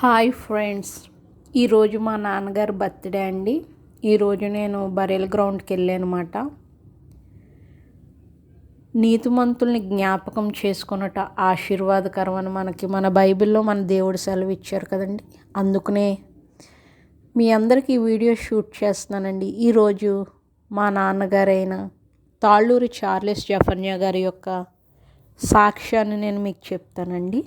Hi friends, ఈరోజు మా నాన్నగారు బర్త్డే అండి. ఈరోజు నేను బరేల్ గ్రౌండ్కి వెళ్ళానమాట. నీతిమంతుల్ని జ్ఞాపకం చేసుకున్నట ఆశీర్వాదకరం అని మన బైబిల్లో మన దేవుడు సెలవు ఇచ్చారు కదండి. అందుకనే మీ అందరికీ వీడియో షూట్ చేస్తున్నానండి. ఈరోజు మా నాన్నగారైన తాళ్ళూరి చార్లెస్ జఫన్యా గారి యొక్క సాక్ష్యాన్ని నేను మీకు చెప్తానండి.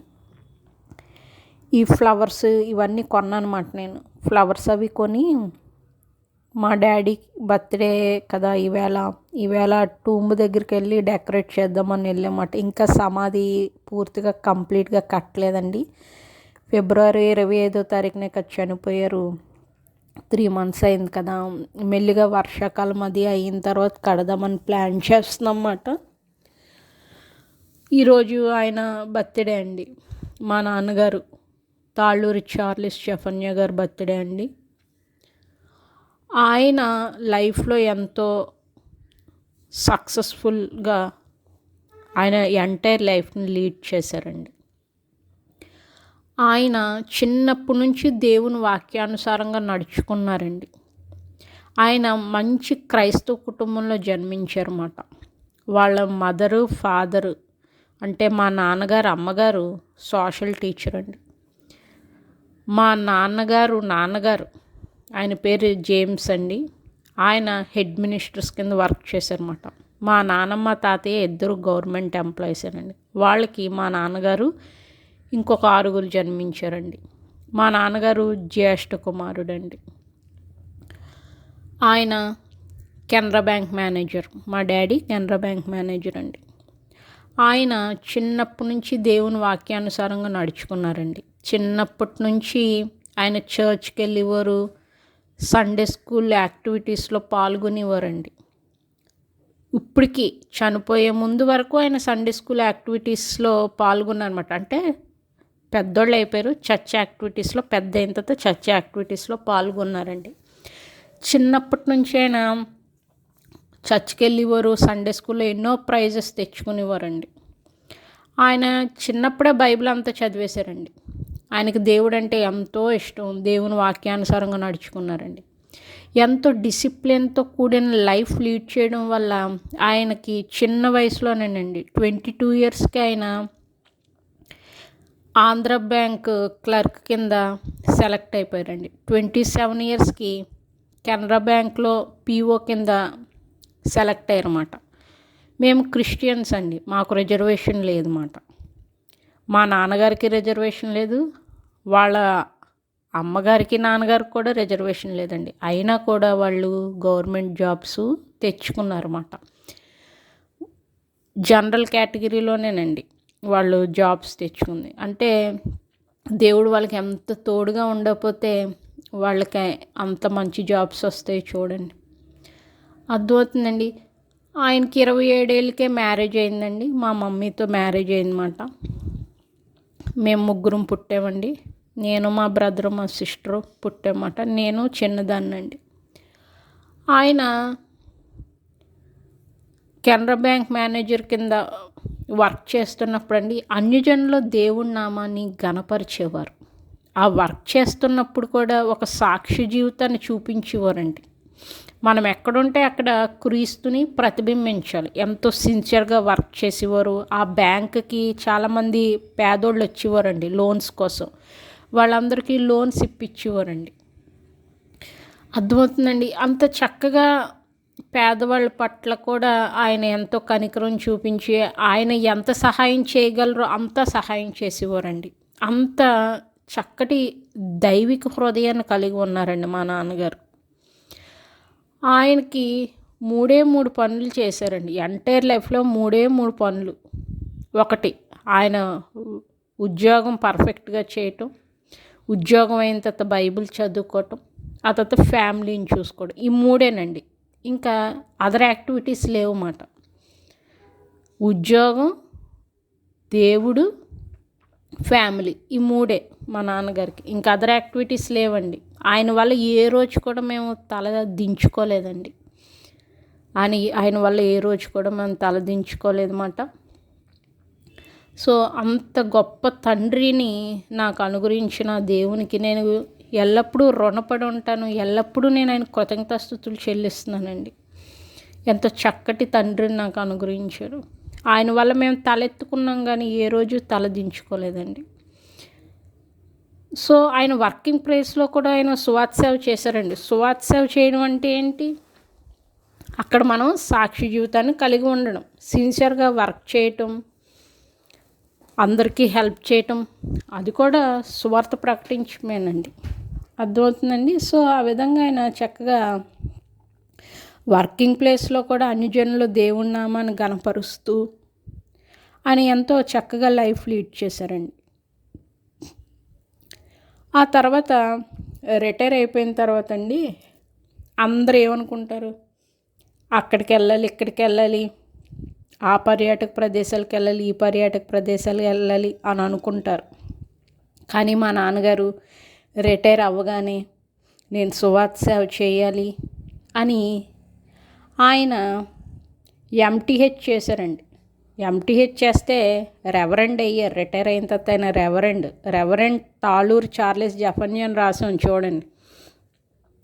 ఈ ఫ్లవర్స్ ఇవన్నీ కొన్నానమాట. నేను ఫ్లవర్స్ అవి కొని మా డాడీ బర్త్డే కదా ఈవేళ టూంబ్ దగ్గరికి వెళ్ళి డెకరేట్ చేద్దామని వెళ్ళామాట. ఇంకా సమాధి పూర్తిగా కంప్లీట్గా కట్టలేదండి. ఫిబ్రవరి 25వ తారీఖునే కదా చనిపోయారు. 3 months అయింది కదా. మెల్లిగా వర్షాకాలం అది అయిన తర్వాత కడదామని ప్లాన్ చేస్తున్నామన్నమాట. ఈరోజు ఆయన బర్త్డే అండి. మా నాన్నగారు తాళ్ళూరి చార్లెస్ జఫన్యా గారు బర్త్డే అండి. ఆయన లైఫ్లో ఎంతో సక్సెస్ఫుల్గా ఆయన ఎంటైర్ లైఫ్ని లీడ్ చేశారండి. ఆయన చిన్నప్పటి నుంచి దేవుని వాక్యానుసారంగా నడుచుకున్నారండి. ఆయన మంచి క్రైస్తవ కుటుంబంలో జన్మించారన్నమాట. వాళ్ళ మదరు ఫాదరు అంటే మా నాన్నగారు అమ్మగారు సోషల్ టీచర్ అండి. మా నాన్నగారు ఆయన పేరు జేమ్స్ అండి. ఆయన హెడ్ మినిస్టర్స్ కింద వర్క్ చేశారన్నమాట. మా నాన్నమ్మ తాతయ్య ఇద్దరు గవర్నమెంట్ ఎంప్లాయీసేనండి. వాళ్ళకి మా నాన్నగారు ఇంకొక 6 జన్మించారండి. మా నాన్నగారు జ్యేష్ఠ కుమారుడండి. ఆయన కెనరా బ్యాంక్ మేనేజర్. మా డాడీ కెనరా బ్యాంక్ మేనేజర్ అండి. ఆయన చిన్నప్పటి నుంచి దేవుని వాక్యానుసారంగా నడుచుకున్నారండి. చిన్నప్పటి నుంచి ఆయన చర్చ్కి వెళ్ళేవారు, సండే స్కూల్ యాక్టివిటీస్లో పాల్గొనేవారండి. ఇప్పటికీ చనిపోయే ముందు వరకు ఆయన సండే స్కూల్ యాక్టివిటీస్లో పాల్గొన్నారన్నమాట. అంటే పెద్దోళ్ళు అయిపోయారు, చర్చ్ యాక్టివిటీస్లో పెద్ద అయిన తర్వాత చర్చ్ యాక్టివిటీస్లో పాల్గొన్నారండి. చిన్నప్పటి నుంచి ఆయన చర్చ్కి వెళ్ళేవారు, సండే స్కూల్లో ఎన్నో ప్రైజెస్ తెచ్చుకునేవారండి. ఆయన చిన్నప్పుడే బైబిల్ అంతా చదివేశారండి. ఆయనకి దేవుడు అంటే ఎంతో ఇష్టం. దేవుని వాక్యానుసారంగా నడుచుకున్నారండి. ఎంతో డిసిప్లిన్తో కూడిన లైఫ్ లీడ్ చేయడం వల్ల ఆయనకి చిన్న వయసులోనేనండి 22 yearsకి ఆయన ఆంధ్ర బ్యాంక్ క్లర్క్ కింద సెలెక్ట్ అయిపోయారండి. 27 yearsకి కెనరా బ్యాంక్లో పిఓ కింద సెలెక్ట్ అయ్యారన్నమాట. మేము క్రిస్టియన్స్ అండి, మాకు రిజర్వేషన్ లేదన్నమాట. మా నాన్నగారికి రిజర్వేషన్ లేదు, వాళ్ళ అమ్మగారికి నాన్నగారికి కూడా రిజర్వేషన్ లేదండి. అయినా కూడా వాళ్ళు గవర్నమెంట్ జాబ్స్ తెచ్చుకున్నారన్నమాట. జనరల్ కేటగిరీలోనేనండి వాళ్ళు జాబ్స్ తెచ్చుకుంది. అంటే దేవుడు వాళ్ళకి ఎంత తోడుగా ఉండకపోతే వాళ్ళకి అంత మంచి జాబ్స్ వస్తాయి చూడండి. అర్థమవుతుందండి. ఆయనకి 27 ఏళ్ళకే మ్యారేజ్ అయిందండి. మా మమ్మీతో మ్యారేజ్ అయిందన్నమాట. మేము 3 పుట్టామండి. నేను, మా బ్రదరు, మా సిస్టరు పుట్టామన్నమాట. నేను చిన్నదాన్నండి. ఆయన కెనరా బ్యాంక్ మేనేజర్ కింద వర్క్ చేస్తున్నప్పుడు అండి అన్యజనుల దేవుడి నామాన్ని ఘనపరిచేవారు. ఆ వర్క్ చేస్తున్నప్పుడు కూడా ఒక సాక్షి జీవితాన్ని చూపించేవారండి. మనం ఎక్కడుంటే అక్కడ క్రీస్తుని ప్రతిబింబించాలి. ఎంతో సిన్సియర్గా వర్క్ చేసేవారు. ఆ బ్యాంక్కి చాలామంది పేదోళ్ళు వచ్చేవారండి లోన్స్ కోసం. వాళ్ళందరికీ లోన్స్ ఇప్పించేవారండి. అర్థమవుతుందండి. అంత చక్కగా పేదవాళ్ళ పట్ల కూడా ఆయన ఎంతో కనికరం చూపించి ఆయన ఎంత సహాయం చేయగలరో అంత సహాయం చేసేవారండి. అంత చక్కటి దైవిక హృదయాన్ని కలిగి ఉన్నారండి మా నాన్నగారు. ఆయనకి 3 పనులు చేశారండి. ఎంటైర్ లైఫ్లో 3 పనులు. ఒకటి, ఆయన ఉద్యోగం పర్ఫెక్ట్గా చేయటం, ఉద్యోగం అయిన తర్వాత బైబిల్ చదువుకోవటం, ఆ తర్వాత ఫ్యామిలీని చూసుకోవడం. ఈ 3ేనండి. ఇంకా అదర్ యాక్టివిటీస్ లేవన్నమాట. ఉద్యోగం, దేవుడు, ఫ్యామిలీ, ఈ 3 మా నాన్నగారికి. ఇంకా అదర్ యాక్టివిటీస్ లేవండి. ఆయన వల్ల ఏ రోజు కూడా మేము తల దించుకోలేదండి. ఆయన వల్ల ఏ రోజు కూడా మేము తల దించుకోలేదన్నమాట. సో అంత గొప్ప తండ్రిని నాకు అనుగ్రహించిన దేవునికి నేను ఎల్లప్పుడూ రుణపడి ఉంటాను. ఎల్లప్పుడూ నేను ఆయన కృతజ్ఞతాస్తుతులు చెల్లిస్తున్నానండి. ఎంతో చక్కటి తండ్రిని నాకు అనుగ్రహించారు. ఆయన వల్ల మేము తలెత్తుకున్నాం కానీ ఏ రోజు తల దించుకోలేదండి. సో ఆయన వర్కింగ్ ప్లేస్లో కూడా ఆయన సువార్త సేవ చేశారండి. సువార్త సేవ చేయడం అంటే ఏంటి? అక్కడ మనం సాక్షి జీవితాన్ని కలిగి ఉండడం, సిన్సియర్గా వర్క్ చేయటం, అందరికీ హెల్ప్ చేయటం, అది కూడా సువార్త ప్రకటించమేనండి. అర్థమవుతుందండి. సో ఆ విధంగా ఆయన చక్కగా వర్కింగ్ ప్లేస్లో కూడా అన్ని జనులు దేవుని నామాన్ని గణపరుస్తూ ఆయన ఎంతో చక్కగా లైఫ్ లీడ్ చేశారండి. ఆ తర్వాత రిటైర్ అయిపోయిన తర్వాత అండి అందరూ ఏమనుకుంటారు, అక్కడికి వెళ్ళాలి, ఇక్కడికి వెళ్ళాలి, ఆ పర్యాటక ప్రదేశాలకు వెళ్ళాలి, ఈ పర్యాటక ప్రదేశాలకు వెళ్ళాలి అని అనుకుంటారు. కానీ మా నాన్నగారు రిటైర్ అవ్వగానే నేను సువార్త సేవ చేయాలి అని ఆయన ఎంటీహెచ్ చేశారండి. ఎంటీహెచ్ చేస్తే రెవరెండ్ అయ్యారు. రిటైర్ అయిన తర్వాత ఆయన రెవరెండ్ తాళూరు చార్లెస్ జఫన్యాన్ రాసాం చూడండి.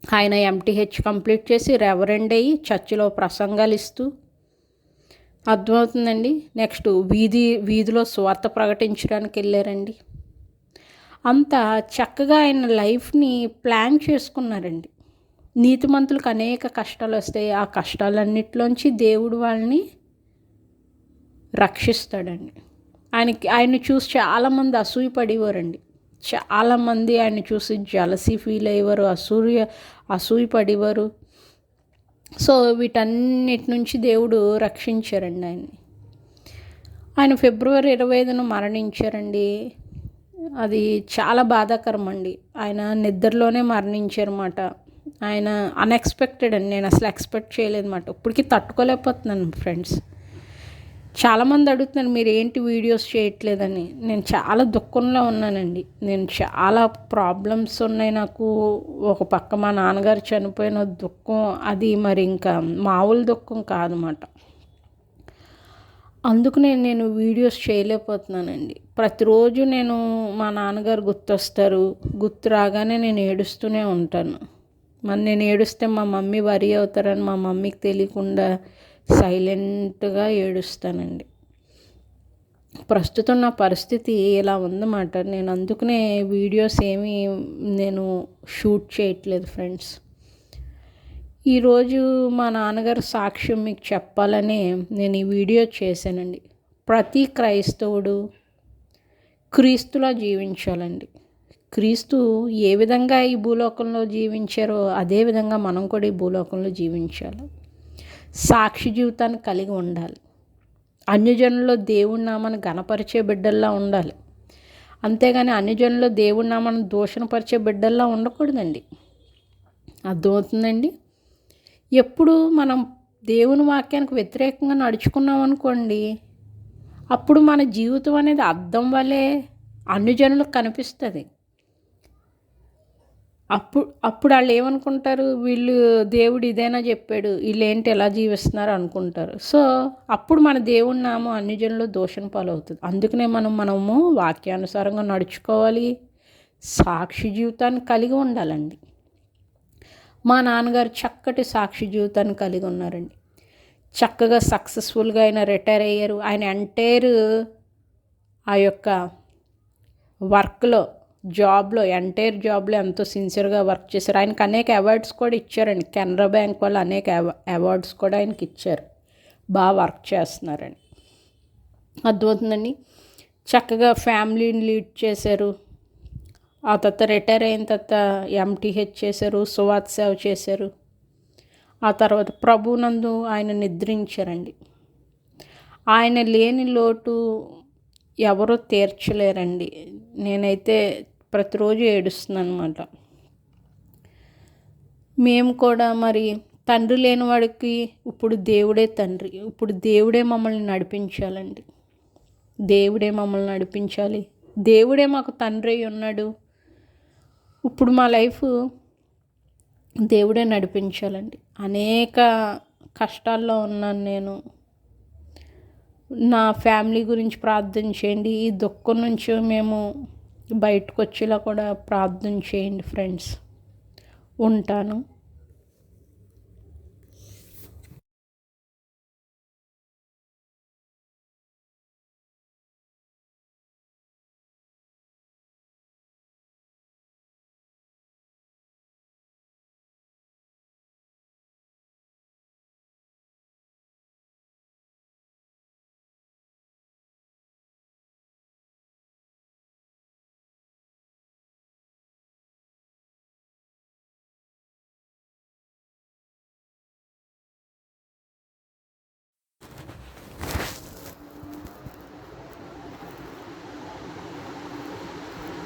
ఆయన ఎంటీహెచ్ కంప్లీట్ చేసి రెవరెండ్ అయ్యి చర్చిలో ప్రసంగాలు ఇస్తూ, అర్థమవుతుందండి. నెక్స్ట్ వీధిలో స్వార్థ ప్రకటించడానికి వెళ్ళారండి. అంత చక్కగా ఆయన లైఫ్ని ప్లాన్ చేసుకున్నారండి. నీతిమంతులకు అనేక కష్టాలు వస్తాయి. ఆ కష్టాలన్నిటిలోంచి దేవుడు వాళ్ళని రక్షిస్తాడండి. ఆయన్ని చూసి చాలామంది అసూయపడేవారండి. చాలామంది ఆయన్ని చూసి జలసీ ఫీల్ అయ్యేవారు, అసూయపడేవారు. సో వీటన్నిటి నుంచి దేవుడు రక్షించారండి ఆయన్ని. ఆయన ఫిబ్రవరి 25న మరణించారండి. అది చాలా బాధాకరం అండి. ఆయన నిద్రలోనే మరణించారన్నమాట. ఆయన అన్ఎక్స్పెక్టెడ్ అండి. నేను అసలు ఎక్స్పెక్ట్ చేయలేదన్నమాట. ఇప్పటికీ తట్టుకోలేకపోతున్నాను ఫ్రెండ్స్. చాలామంది అడుగుతున్నారు మీరు ఏంటి వీడియోస్ చేయట్లేదని. నేను చాలా దుఃఖంలో ఉన్నానండి. నేను చాలా ప్రాబ్లమ్స్ ఉన్నాయి నాకు. ఒక పక్క మా నాన్నగారు చనిపోయిన దుఃఖం, అది మరి ఇంకా మామూలు దుఃఖం కాదన్నమాట. అందుకు నేను వీడియోస్ చేయలేకపోతున్నానండి. ప్రతిరోజు మా నాన్నగారు గుర్తొస్తారు. గుర్తు రాగానే నేను ఏడుస్తూనే ఉంటాను. మరి నేను ఏడుస్తే మా మమ్మీ వరి అవుతారని మా మమ్మీకి తెలియకుండా సైలెంట్గా ఏడుస్తానండి. ప్రస్తుతం నా పరిస్థితి ఇలా ఉందన్నమాట. నేను అందుకనే వీడియోస్ ఏమీ షూట్ చేయట్లేదు ఫ్రెండ్స్. ఈరోజు మా నాన్నగారు సాక్ష్యం మీకు చెప్పాలని నేను ఈ వీడియో చేశానండి. ప్రతి క్రైస్తవుడు క్రీస్తులా జీవించాలండి. క్రీస్తు ఏ విధంగా ఈ భూలోకంలో జీవించారో అదే విధంగా మనం కూడా ఈ భూలోకంలో జీవించాలి. సాక్షి జీవితాన్ని కలిగి ఉండాలి. అన్యజనుల్లో దేవుడి నామాన్ని ఘనపరిచే బిడ్డల్లా ఉండాలి. అంతేగాని అన్యజనుల్లో దేవుడి నామాన్ని దూషణపరిచే బిడ్డల్లా ఉండకూడదండి. అర్థమవుతుందండి. ఎప్పుడు మనం దేవుని వాక్యానికి వ్యతిరేకంగా నడుచుకున్నాం అనుకోండి, అప్పుడు మన జీవితం అనేది అద్దం వలె అన్యజనులకు కనిపిస్తుంది. అప్పుడు వాళ్ళు ఏమనుకుంటారు, వీళ్ళు దేవుడు ఇదేనా చెప్పాడు, వీళ్ళు ఏంటి ఎలా జీవిస్తున్నారు అనుకుంటారు. సో అప్పుడు మన దేవుడి నామం అన్ని జనులు దూషణ పాలవుతుంది. అందుకనే మనము వాక్యానుసారంగా నడుచుకోవాలి. సాక్షి జీవితాన్ని కలిగి ఉండాలండి. మా నాన్నగారు చక్కటి సాక్షి జీవితాన్ని కలిగి ఉన్నారండి. చక్కగా సక్సెస్ఫుల్గా ఆయన రిటైర్ అయ్యారు. ఆయన ఎంటైర్ ఆ యొక్క వర్క్లో ఎంటైర్ జాబ్లో ఎంతో సిన్సియర్గా వర్క్ చేశారు. ఆయనకు అనేక అవార్డ్స్ కూడా ఇచ్చారండి. కెనరా బ్యాంక్ వాళ్ళు అనేక అవార్డ్స్ కూడా ఆయనకి ఇచ్చారు. బాగా వర్క్ చేస్తున్నారని. అర్థమవుతుందండి. చక్కగా ఫ్యామిలీని లీడ్ చేశారు. ఆ తర్వాత రిటైర్ అయిన తర్వాత ఎంటీహెచ్ చేశారు, సువార్త సేవ చేశారు. ఆ తర్వాత ప్రభునందు ఆయన నిద్రించారండి. ఆయన లేని లోటు ఎవరో తీర్చలేరండి. నేనైతే ప్రతిరోజు ఏడుస్తున్నాను అన్నమాట. మేము కూడా మరి తండ్రి లేని వాడికి ఇప్పుడు దేవుడే తండ్రి. ఇప్పుడు దేవుడే మమ్మల్ని నడిపించాలండి. దేవుడే మమ్మల్ని నడిపించాలి. దేవుడే మాకు తండ్రి అయి ఉన్నాడు. ఇప్పుడు మా లైఫ్ దేవుడే నడిపించాలండి. అనేక కష్టాల్లో ఉన్నాను నేను. నా ఫ్యామిలీ గురించి ప్రార్థన చేయండి. ఈ దుఃఖం నుంచి మేము బయటకు వచ్చేలా కూడా ప్రార్థన చేయండి ఫ్రెండ్స్. ఉంటాను.